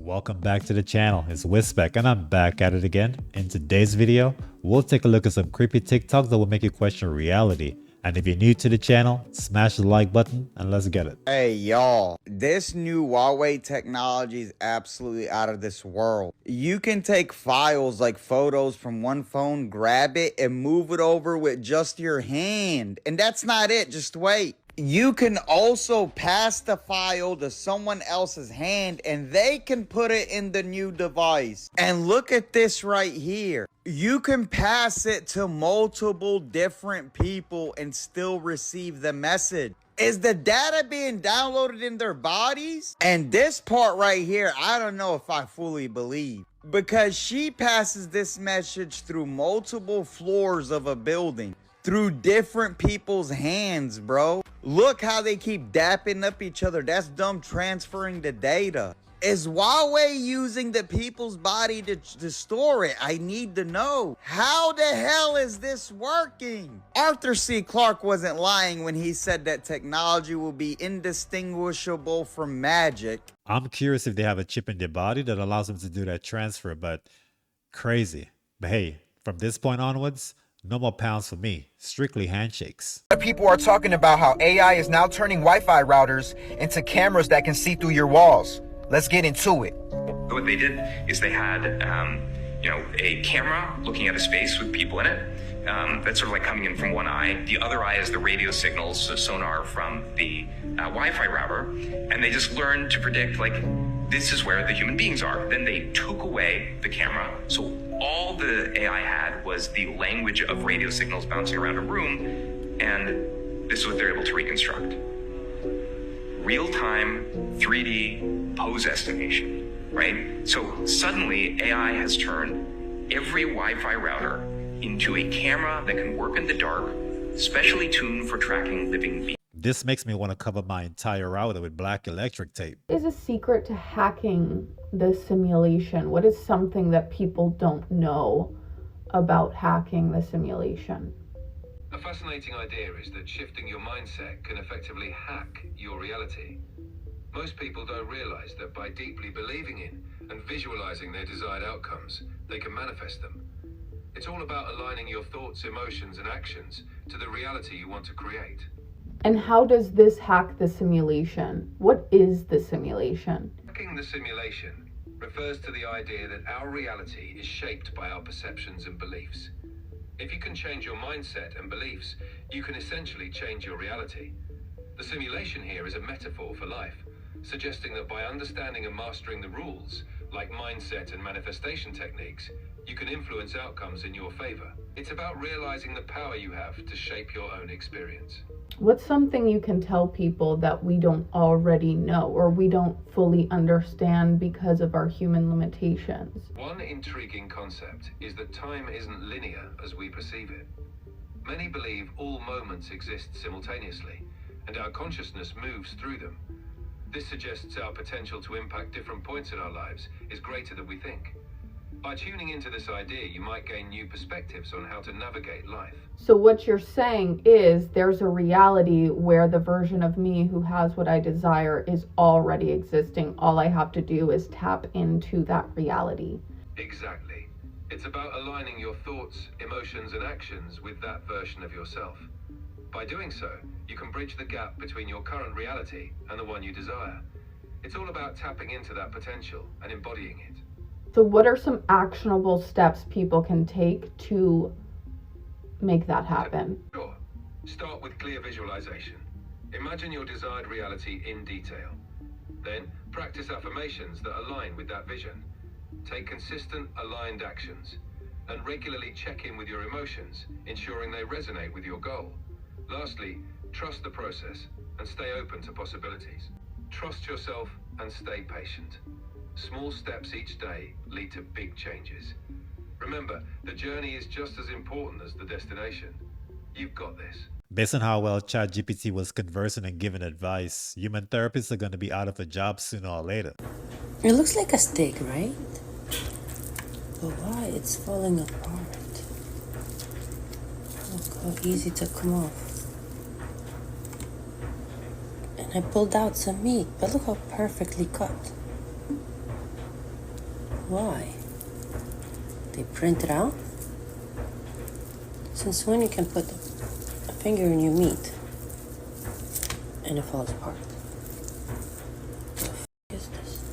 Welcome back to the channel. It's WIZSPEK and I'm back at it again. In today's video, we'll take a look at some creepy TikToks that will make you question reality. And if you're new to the channel, smash the like button and let's get it. Hey y'all, this new Huawei technology is absolutely out of this world. You can take files like photos from one phone, grab it, and move it over with just your hand. And that's not it, just wait. You can also pass the file to someone else's hand and they can put it in the new device. And look at this right here. You can pass it to multiple different people and still receive the message. Is the data being downloaded in their bodies? And this part right here, I don't know if I fully believe. Because she passes this message through multiple floors of a building. Through different people's hands, bro. Look how they keep dapping up each other. That's dumb transferring the data. Is Huawei using the people's body to store it? I need to know. How the hell is this working? Arthur C. Clarke wasn't lying when he said that technology will be indistinguishable from magic. I'm curious if they have a chip in their body that allows them to do that transfer, but crazy. But hey, from this point onwards, no more pounds for me, strictly handshakes. People are talking about how AI is now turning Wi-Fi routers into cameras that can see through your walls. Let's get into it. What they did is they had, a camera looking at a space with people in it. That's sort of like coming in from one eye. The other eye is the radio signals, so sonar from the Wi-Fi router. And they just learned to predict, this is where the human beings are. Then they took away the camera. So all the AI had was the language of radio signals bouncing around a room. And this is what they're able to reconstruct. Real-time 3D pose estimation, right? So suddenly AI has turned every Wi-Fi router into a camera that can work in the dark, specially tuned for tracking living beings. This makes me want to cover my entire router with black electric tape. What is a secret to hacking the simulation? What is something that people don't know about hacking the simulation? A fascinating idea is that shifting your mindset can effectively hack your reality. Most people don't realize that by deeply believing in and visualizing their desired outcomes, they can manifest them. It's all about aligning your thoughts, emotions, and actions to the reality you want to create. And how does this hack the simulation? What is the simulation? Hacking the simulation refers to the idea that our reality is shaped by our perceptions and beliefs. If you can change your mindset and beliefs, you can essentially change your reality. The simulation here is a metaphor for life, suggesting that by understanding and mastering the rules, like mindset and manifestation techniques, you can influence outcomes in your favor. It's about realizing the power you have to shape your own experience. What's something you can tell people that we don't already know or we don't fully understand because of our human limitations? One intriguing concept is that time isn't linear as we perceive it. Many believe all moments exist simultaneously, and our consciousness moves through them. This suggests our potential to impact different points in our lives is greater than we think. By tuning into this idea, you might gain new perspectives on how to navigate life. So what you're saying is there's a reality where the version of me who has what I desire is already existing. All I have to do is tap into that reality. Exactly. It's about aligning your thoughts, emotions, and actions with that version of yourself. By doing so, you can bridge the gap between your current reality and the one you desire. It's all about tapping into that potential and embodying it. So what are some actionable steps people can take to make that happen? Sure. Start with clear visualization. Imagine your desired reality in detail. Then, practice affirmations that align with that vision. Take consistent, aligned actions. And regularly check in with your emotions, ensuring they resonate with your goal. Lastly, trust the process and stay open to possibilities. Trust yourself and stay patient. Small steps each day lead to big changes. Remember, the journey is just as important as the destination. You've got this. Based on how well ChatGPT was conversing and giving advice, human therapists are going to be out of a job sooner or later. It looks like a steak, right? But why? It's falling apart. Look how easy to come off. And I pulled out some meat, but look how perfectly cut. Why? They print it out? Since when you can put a finger in your meat and it falls apart? What the f is this?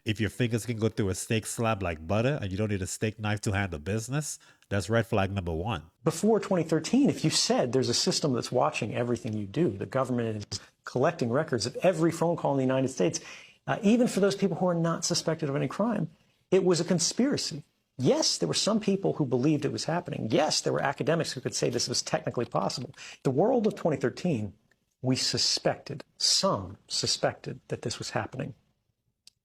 If your fingers can go through a steak slab like butter and you don't need a steak knife to handle business, that's red flag number one. Before 2013, if you said there's a system that's watching everything you do, the government is collecting records of every phone call in the United States, even for those people who are not suspected of any crime, it was a conspiracy. Yes, there were some people who believed it was happening. Yes, there were academics who could say this was technically possible. The world of 2013, some suspected that this was happening.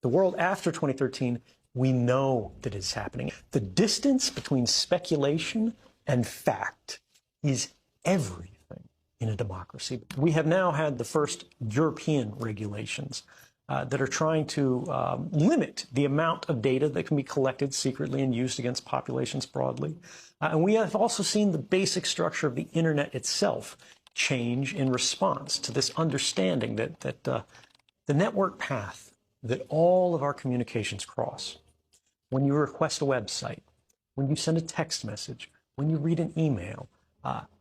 The world after 2013, we know that it's happening. The distance between speculation and fact is everything in a democracy. We have now had the first European regulations that are trying to limit the amount of data that can be collected secretly and used against populations broadly. And we have also seen the basic structure of the internet itself change in response to this understanding that the network path that all of our communications cross. When you request a website, when you send a text message, when you read an email,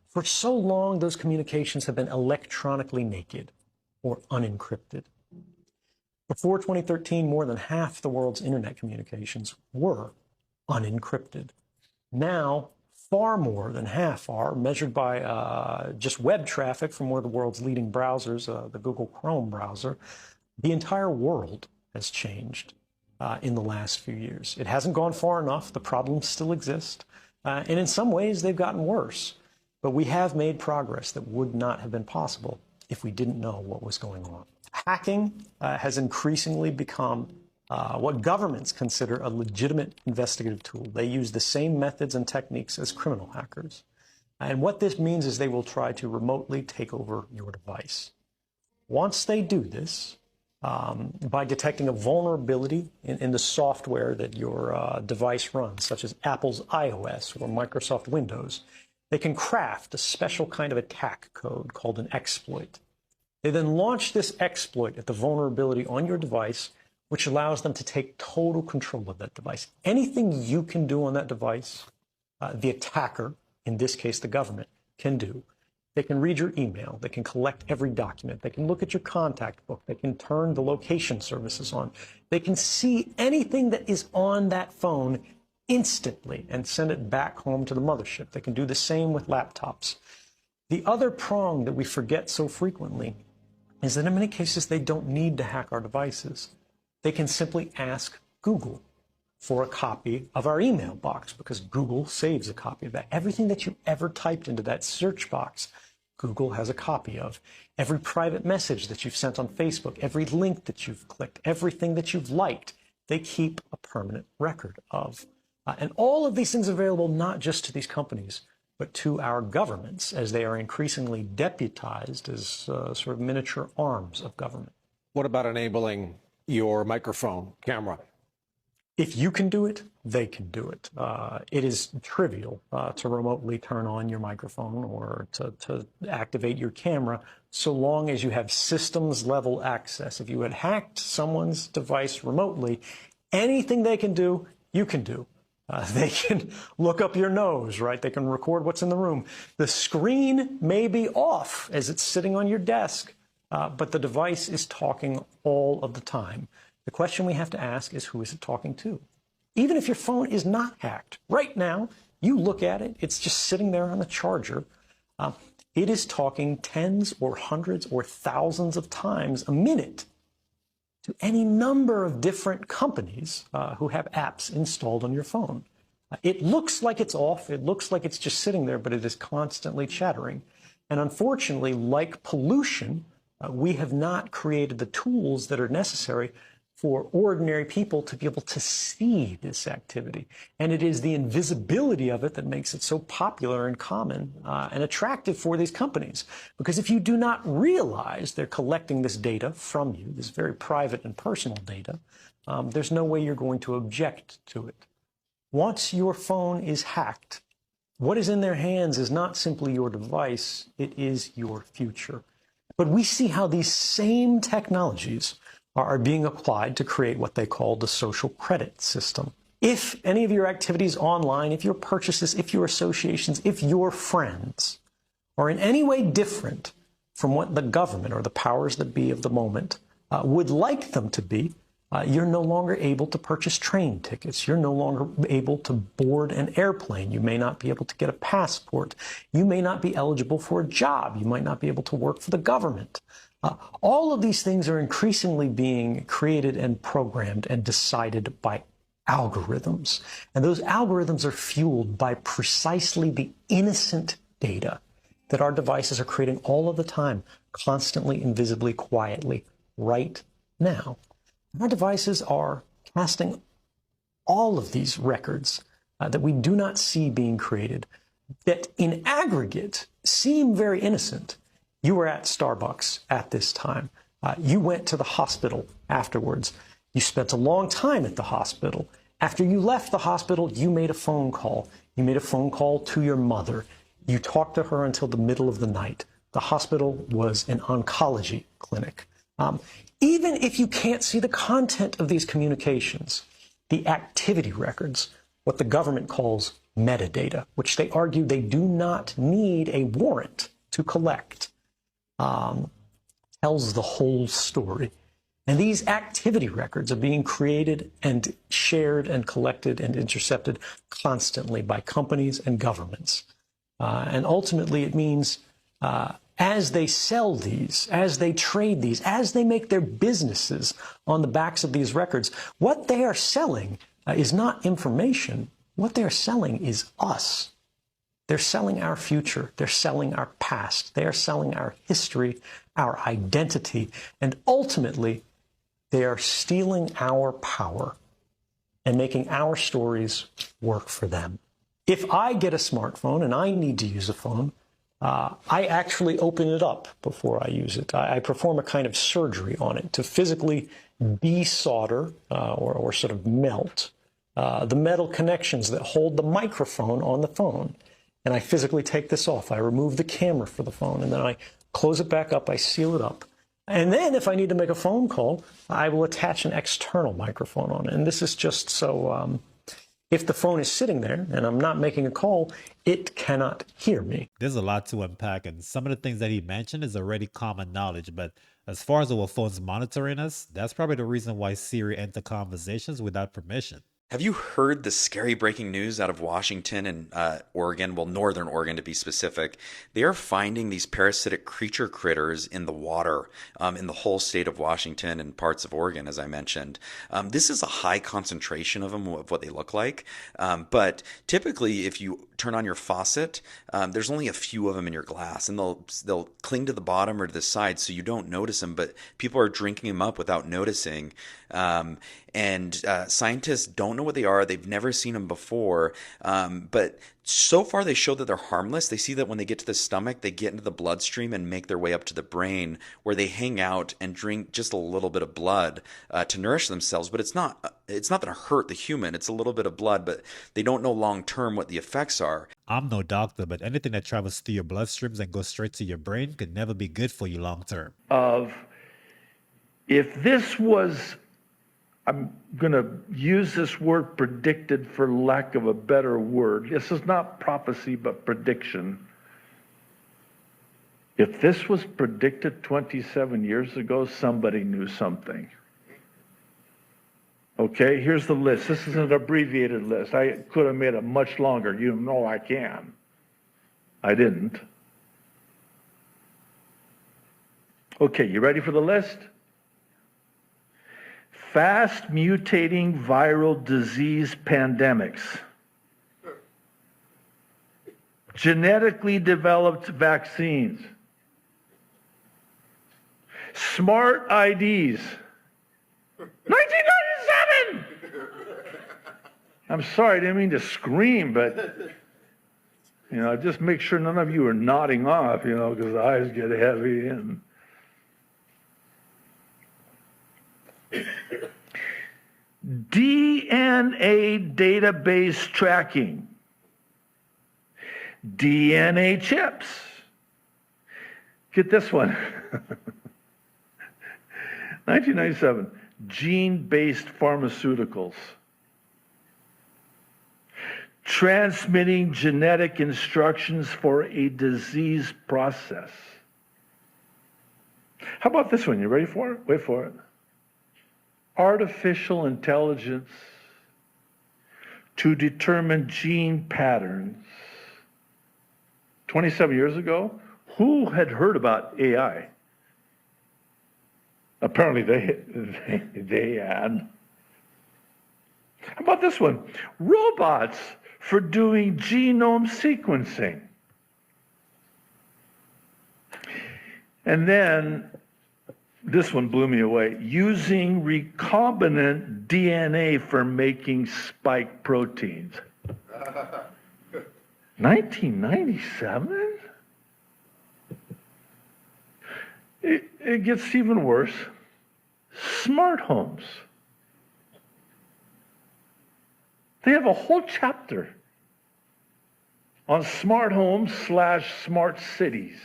for so long those communications have been electronically naked or unencrypted. Before 2013, more than half the world's internet communications were unencrypted. Now, far more than half are, measured by just web traffic from one of the world's leading browsers, the Google Chrome browser. The entire world has changed in the last few years. It hasn't gone far enough. The problems still exist. And in some ways, they've gotten worse. But we have made progress that would not have been possible if we didn't know what was going on. Hacking has increasingly become what governments consider a legitimate investigative tool. They use the same methods and techniques as criminal hackers. And what this means is they will try to remotely take over your device. Once they do this, by detecting a vulnerability in the software that your device runs, such as Apple's iOS or Microsoft Windows, they can craft a special kind of attack code called an exploit. They then launch this exploit at the vulnerability on your device, which allows them to take total control of that device. Anything you can do on that device, the attacker, in this case the government, can do. They can read your email. They can collect every document. They can look at your contact book. They can turn the location services on. They can see anything that is on that phone instantly and send it back home to the mothership. They can do the same with laptops. The other prong that we forget so frequently is that in many cases they don't need to hack our devices. They can simply ask Google for a copy of our email box because Google saves a copy of that. Everything that you ever typed into that search box, Google has a copy of. Every private message that you've sent on Facebook, every link that you've clicked, everything that you've liked, they keep a permanent record of. And all of these things are available not just to these companies, but to our governments as they are increasingly deputized as sort of miniature arms of government. What about enabling your microphone camera? If you can do it, they can do it. It is trivial to remotely turn on your microphone or to activate your camera, so long as you have systems level access. If you had hacked someone's device remotely, anything they can do, you can do. They can look up your nose, right? They can record what's in the room. The screen may be off as it's sitting on your desk, but the device is talking all of the time. The question we have to ask is, who is it talking to? Even if your phone is not hacked, right now, you look at it, it's just sitting there on the charger. It is talking tens or hundreds or thousands of times a minute to any number of different companies who have apps installed on your phone. It looks like it's off, it looks like it's just sitting there, but it is constantly chattering. And unfortunately, like pollution, we have not created the tools that are necessary for ordinary people to be able to see this activity. And it is the invisibility of it that makes it so popular and common and attractive for these companies. Because if you do not realize they're collecting this data from you, this very private and personal data, there's no way you're going to object to it. Once your phone is hacked, What is in their hands is not simply your device, it is your future. But we see how these same technologies are being applied to create what they call the social credit system. If any of your activities online, if your purchases, if your associations, if your friends are in any way different from what the government or the powers that be of the moment would like them to be, you're no longer able to purchase train tickets. You're no longer able to board an airplane. You may not be able to get a passport. You may not be eligible for a job. You might not be able to work for the government. All of these things are increasingly being created and programmed and decided by algorithms. And those algorithms are fueled by precisely the innocent data that our devices are creating all of the time, constantly, invisibly, quietly, right now. Our devices are casting all of these records that we do not see being created, that in aggregate seem very innocent. You were at Starbucks at this time. You went to the hospital afterwards. You spent a long time at the hospital. After you left the hospital, you made a phone call. You made a phone call to your mother. You talked to her until the middle of the night. The hospital was an oncology clinic. Even if you can't see the content of these communications, the activity records, what the government calls metadata, which they argue they do not need a warrant to collect, tells the whole story. And these activity records are being created and shared and collected and intercepted constantly by companies and governments. And ultimately, it means as they sell these, as they trade these, as they make their businesses on the backs of these records, what they are selling is not information. What they're selling is us. They're selling our future. They're selling our past. They are selling our history, our identity, and ultimately, they are stealing our power and making our stories work for them. If I get a smartphone and I need to use a phone, I actually open it up before I use it. I perform a kind of surgery on it to physically desolder or sort of melt the metal connections that hold the microphone on the phone. And I physically take this off. I remove the camera for the phone, and then I close it back up. I seal it up. And then if I need to make a phone call, I will attach an external microphone on it. And this is just so if the phone is sitting there and I'm not making a call, it cannot hear me. There's a lot to unpack, and some of the things that he mentioned is already common knowledge, but as far as our phones monitoring us, that's probably the reason why Siri enter conversations without permission. Have you heard the scary breaking news out of Washington and Oregon? Well, Northern Oregon to be specific. They are finding these parasitic creature critters in the water in the whole state of Washington and parts of Oregon, as I mentioned. This is a high concentration of them, of what they look like. But typically, if you turn on your faucet, there's only a few of them in your glass, and they'll cling to the bottom or to the side so you don't notice them, but people are drinking them up without noticing. And scientists don't know what they are. They've never seen them before. But so far they show that they're harmless. They see that when they get to the stomach, they get into the bloodstream and make their way up to the brain, where they hang out and drink just a little bit of blood to nourish themselves. But it's not going to hurt the human. It's a little bit of blood, but they don't know long term what the effects are. I'm no doctor, but anything that travels through your bloodstreams and goes straight to your brain could never be good for you long term. If this was, I'm going to use this word predicted for lack of a better word. This is not prophecy, but prediction. If this was predicted 27 years ago, somebody knew something. Okay, here's the list. This is an abbreviated list. I could have made it much longer. You know I can. I didn't. Okay, you ready for the list? Fast mutating viral disease pandemics, genetically developed vaccines, smart IDs, 1997! I'm sorry, I didn't mean to scream, but, just make sure none of you are nodding off, because the eyes get heavy and... DNA database tracking, DNA chips. Get this one. 1997, gene-based pharmaceuticals. Transmitting genetic instructions for a disease process. How about this one? You ready for it? Wait for it. Artificial intelligence to determine gene patterns. 27 years ago, who had heard about AI? Apparently they had. How about this one? Robots for doing genome sequencing. And then this one blew me away. Using recombinant DNA for making spike proteins. 1997? It gets even worse. Smart homes. They have a whole chapter on smart homes / smart cities.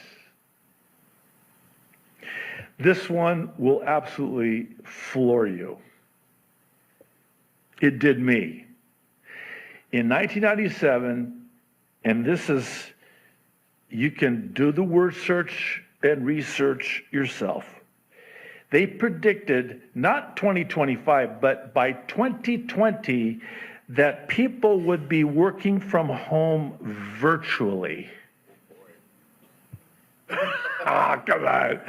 This one will absolutely floor you. It did me. In 1997, and this is, you can do the word search and research yourself. They predicted not 2025, but by 2020, that people would be working from home virtually. Come on.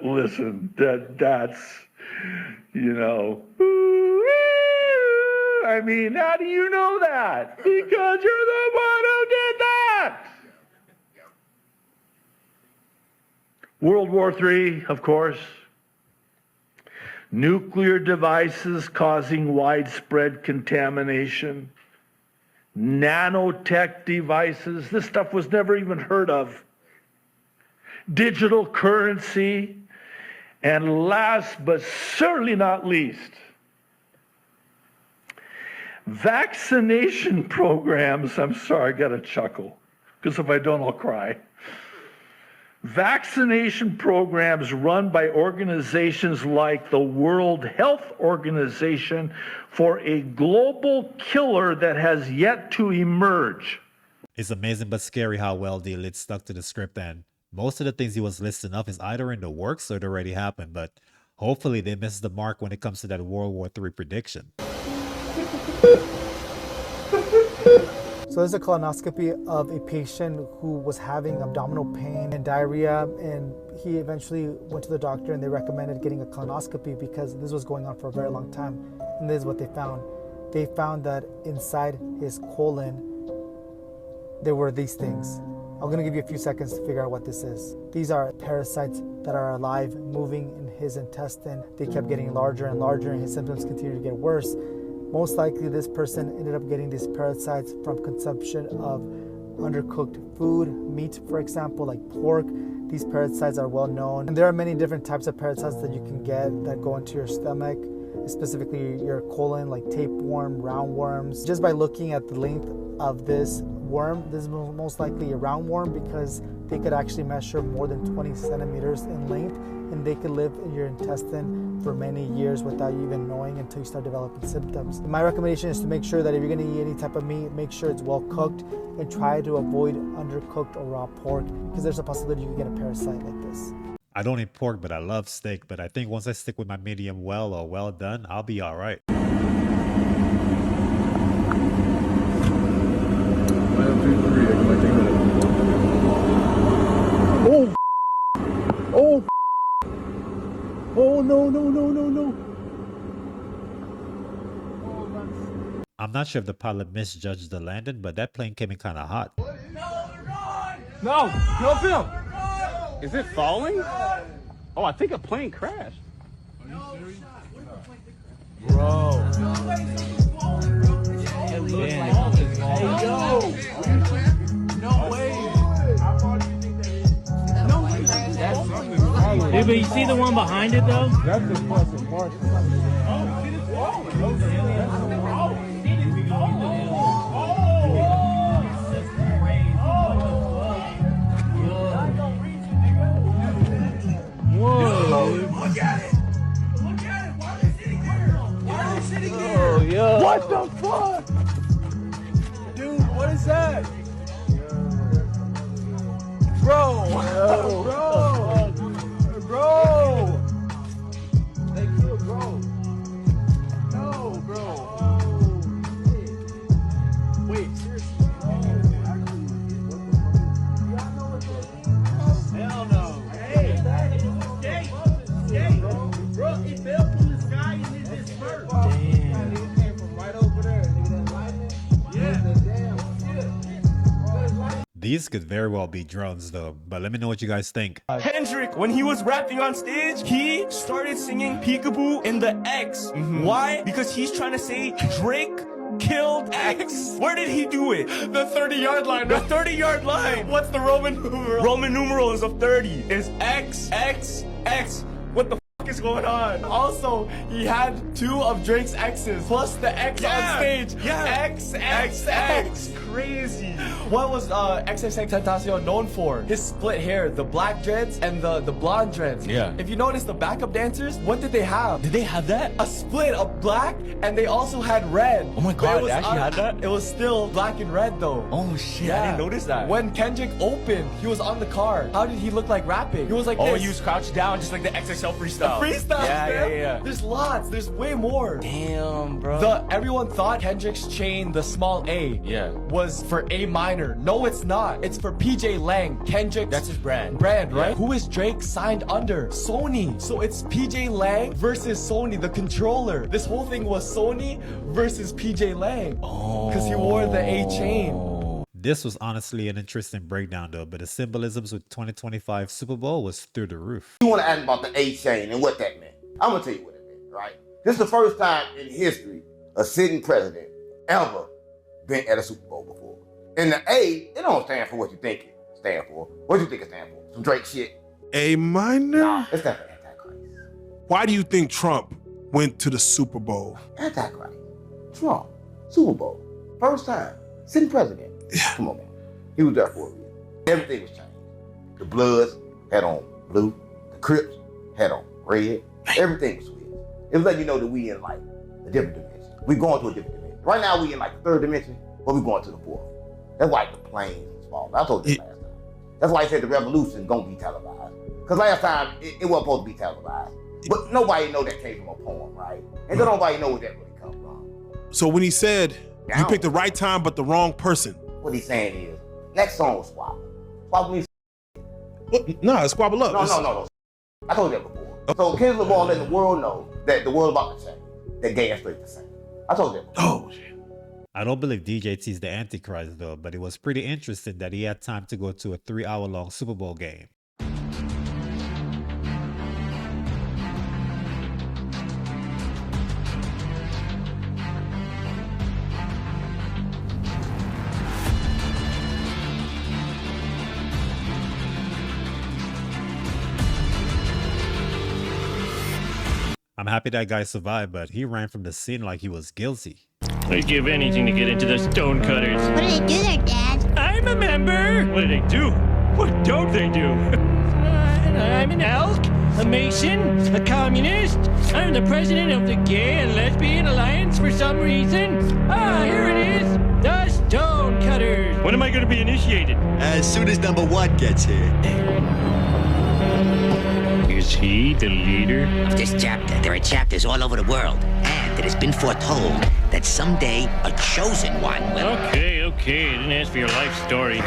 Listen, that's, you know, I mean, how do you know that? Because you're the one who did that. World War III, of course. Nuclear devices causing widespread contamination. Nanotech devices. This stuff was never even heard of. Digital currency. And last but certainly not least, vaccination programs. I'm sorry, I got to chuckle, because if I don't, I'll cry. Vaccination programs run by organizations like the World Health Organization for a global killer that has yet to emerge. It's amazing but scary how well the elite stuck to the script, and most of the things he was listing off is either in the works or it already happened, but hopefully they missed the mark when it comes to that World War III prediction. So there's a colonoscopy of a patient who was having abdominal pain and diarrhea, and he eventually went to the doctor and they recommended getting a colonoscopy because this was going on for a very long time. And this is what they found. They found that inside his colon, there were these things. I'm gonna give you a few seconds to figure out what this is. These are parasites that are alive, moving in his intestine. They kept getting larger and larger and his symptoms continued to get worse. Most likely this person ended up getting these parasites from consumption of undercooked food, meat, for example, like pork. These parasites are well known. And there are many different types of parasites that you can get that go into your stomach, specifically your colon, like tapeworm, roundworms. Just by looking at the length of this worm, this is most likely a roundworm because they could actually measure more than 20 centimeters in length, and they could live in your intestine for many years without you even knowing until you start developing symptoms. My recommendation is to make sure that if you're gonna eat any type of meat, make sure it's well cooked and try to avoid undercooked or raw pork because there's a possibility you can get a parasite like this. I don't eat pork, but I love steak, but I think once I stick with my medium well or well done, I'll be all right. Oh! Oh! Oh, no, no, no, no, no. I'm not sure if the pilot misjudged the landing, but that plane came in kind of hot. No, no film. Is it falling? Oh, I think a plane crashed. Bro. Hey, yo. No way. Dude, but you see the one behind it though? That's the fucking mark. What the fuck? Dude, what is that? Bro! Bro! Bro! They killed bro. No, bro. Wait, seriously? Hell no. Hey, bro, it fell from the sky and it just burst. Damn. It came from right over there. Nigga, that lightning. Yeah. These could very well be drones though, but let me know what you guys think. Kendrick, when he was rapping on stage, he started singing Peekaboo in the X. Why? Because he's trying to say Drake killed X. Where did he do it? The 30-yard line. The 30-yard line. What's the Roman numeral? Roman numerals of 30 is X, X, X. What the fuck is going on? Also, he had 2 of Drake's X's plus the X on stage. Yeah. X, X, X. Crazy. What was XXXTentacion known for? His split hair, the black dreads and the blonde dreads. Yeah. If you notice the backup dancers, what did they have? Did they have that? A split of black, and they also had red. Oh my god, they actually had that? It was still black and red though. Oh shit, I didn't notice that. When Kendrick opened, he was on the car. How did he look like rapping? He was like this. He was crouched down just like the XXL freestyle. The freestyle, yeah. There's lots. There's way more. Damn, bro. Everyone thought Kendrick's chain, the small A, was for A minor. No, it's not. It's for PJ Lang. Kendrick. That's his brand. Right? Who is Drake signed under? Sony. So it's PJ Lang versus Sony, the controller. This whole thing was Sony versus PJ Lang. Oh. Because he wore the A chain. This was honestly an interesting breakdown though, but the symbolisms with 2025 Super Bowl was through the roof. You want to ask about the A chain and what that meant. I'm going to tell you what it meant, right? This is the first time in history a sitting president ever been at a Super Bowl before. And the A, it don't stand for what you think it stands for. What do you think it stands for? Some Drake shit? A minor? Nah, it stands for Antichrist. Why do you think Trump went to the Super Bowl? Antichrist. Trump. Super Bowl. First time. Sitting president. Come on, man. He was there for a reason. Everything was changed. The Bloods had on blue. The Crips had on red. Everything was switched. It was letting you know that we in like a different dimension. We going to a different dimension. Right now we in like the 3rd dimension, but we going to the 4th. That's why the planes was falling. I told you last time. That's why I said the revolution gonna be televised. Because last time it wasn't supposed to be televised. But nobody know that came from a poem, right? And then nobody know where that really come from. So when he said you picked the right time but the wrong person. What he's saying is, next song was Squabble. Squabble means no, it's Squabble Up. No. I told you that before. So Kendrick Lamar letting the world know that the world about to change. That gas rate the same. I told you that before. Oh shit. I don't believe DJT's the Antichrist though, but it was pretty interesting that he had time to go to a 3-hour-long Super Bowl game. I'm happy that guy survived, but he ran from the scene like he was guilty. I'd give anything to get into the Stonecutters. What do they do there, Dad? I'm a member! What do they do? What don't they do? I'm an elk, a mason, a communist. I'm the president of the Gay and Lesbian Alliance for some reason. Here it is. The Stonecutters. When am I going to be initiated? As soon as number 1 gets here. Is he the leader? Of this chapter, there are chapters all over the world, and it has been foretold that someday a chosen one will... Okay, I didn't ask for your life story.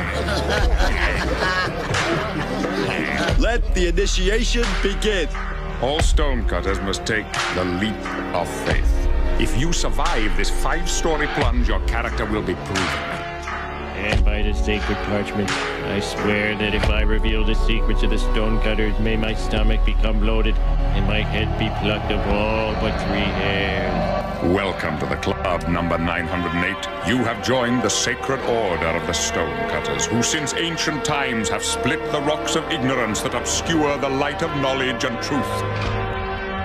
Let the initiation begin. All stonecutters must take the leap of faith. If you survive this 5-story plunge, your character will be proven. And by the sacred parchment, I swear that if I reveal the secrets of the Stonecutters, may my stomach become bloated and my head be plucked of all but 3 hairs. Welcome to the club number 908. You have joined the sacred order of the Stonecutters, who since ancient times have split the rocks of ignorance that obscure the light of knowledge and truth.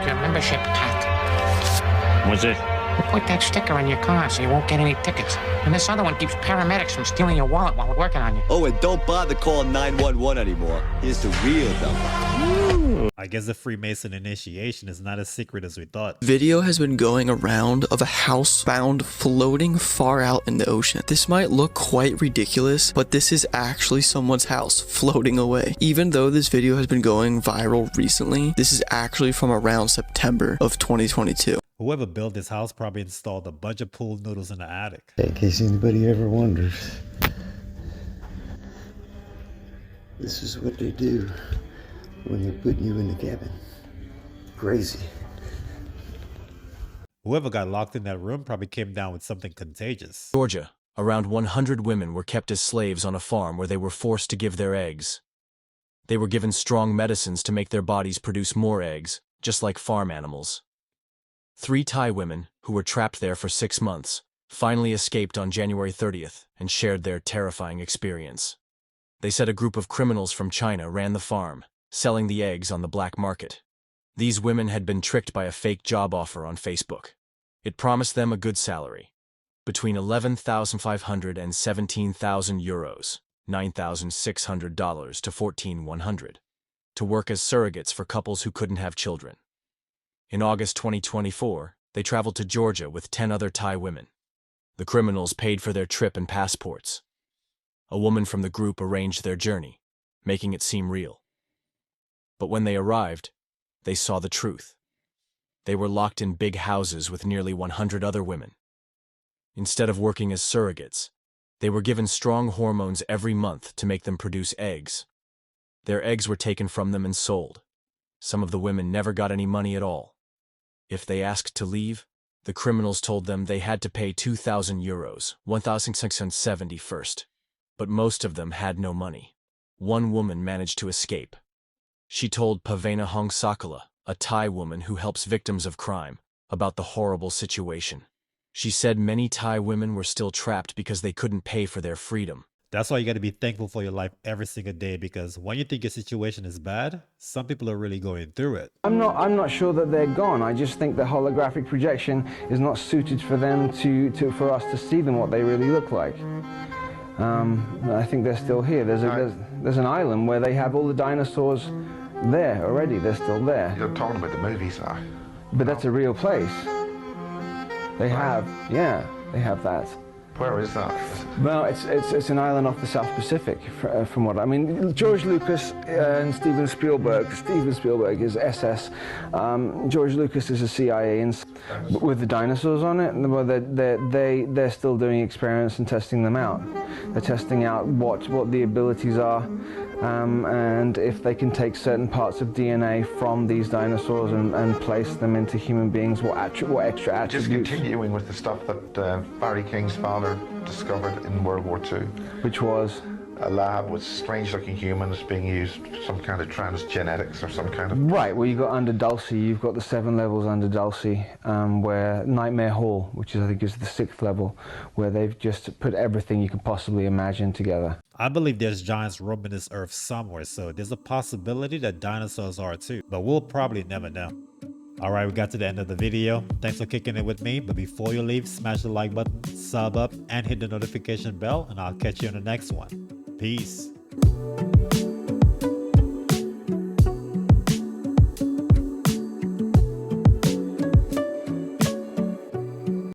Your membership, Pat. What's it? You put that sticker on your car so you won't get any tickets. And this other one keeps paramedics from stealing your wallet while we're working on you. Oh, and don't bother calling 911 anymore. Here's the real number. I guess the Freemason initiation is not as secret as we thought. Video has been going around of a house found floating far out in the ocean. This might look quite ridiculous, but this is actually someone's house floating away. Even though this video has been going viral recently, this is actually from around September of 2022. Whoever built this house probably installed a bunch of pool noodles in the attic. In case anybody ever wonders, this is what they do when they're putting you in the cabin. Crazy. Whoever got locked in that room probably came down with something contagious. Georgia, around 100 women were kept as slaves on a farm where they were forced to give their eggs. They were given strong medicines to make their bodies produce more eggs, just like farm animals. 3 Thai women, who were trapped there for 6 months, finally escaped on January 30th and shared their terrifying experience. They said a group of criminals from China ran the farm, selling the eggs on the black market. These women had been tricked by a fake job offer on Facebook. It promised them a good salary, between 11,500 and 17,000 euros, $9,600 to 14,100, to work as surrogates for couples who couldn't have children. In August 2024, they traveled to Georgia with 10 other Thai women. The criminals paid for their trip and passports. A woman from the group arranged their journey, making it seem real. But when they arrived, they saw the truth. They were locked in big houses with nearly 100 other women. Instead of working as surrogates, they were given strong hormones every month to make them produce eggs. Their eggs were taken from them and sold. Some of the women never got any money at all. If they asked to leave, the criminals told them they had to pay 2,000 euros, 1,670 first. But most of them had no money. One woman managed to escape. She told Pavena Hong Sakala, a Thai woman who helps victims of crime, about the horrible situation. She said many Thai women were still trapped because they couldn't pay for their freedom. That's why you got to be thankful for your life every single day, because when you think your situation is bad, some people are really going through it. I'm not sure that they're gone. I just think the holographic projection is not suited for them for us to see them what they really look like. I think they're still here. There's an island where they have all the dinosaurs there already. They're still there. You're talking about the movies now. But that's a real place. They have that. Where is that? Well, it's an island off the South Pacific, from what I mean. George Lucas and Steven Spielberg. Steven Spielberg is SS. George Lucas is a CIA, with the dinosaurs on it. Well, they're still doing experiments and testing them out. They're testing out what the abilities are, and if they can take certain parts of DNA from these dinosaurs and place them into human beings, what extra attributes. Just continuing with the stuff that Barry King's father discovered in World War II. Which was? A lab with strange-looking humans being used for some kind of transgenetics or some kind of... Right, well, you've got under Dulce, you've got the 7 levels under Dulce, where Nightmare Hall, which I think is the 6th level, where they've just put everything you could possibly imagine together. I believe there's giants roaming this earth somewhere, so there's a possibility that dinosaurs are too, but we'll probably never know. Alright, we got to the end of the video. Thanks for kicking it with me, but before you leave, smash the like button, sub up, and hit the notification bell, and I'll catch you in the next one. Peace.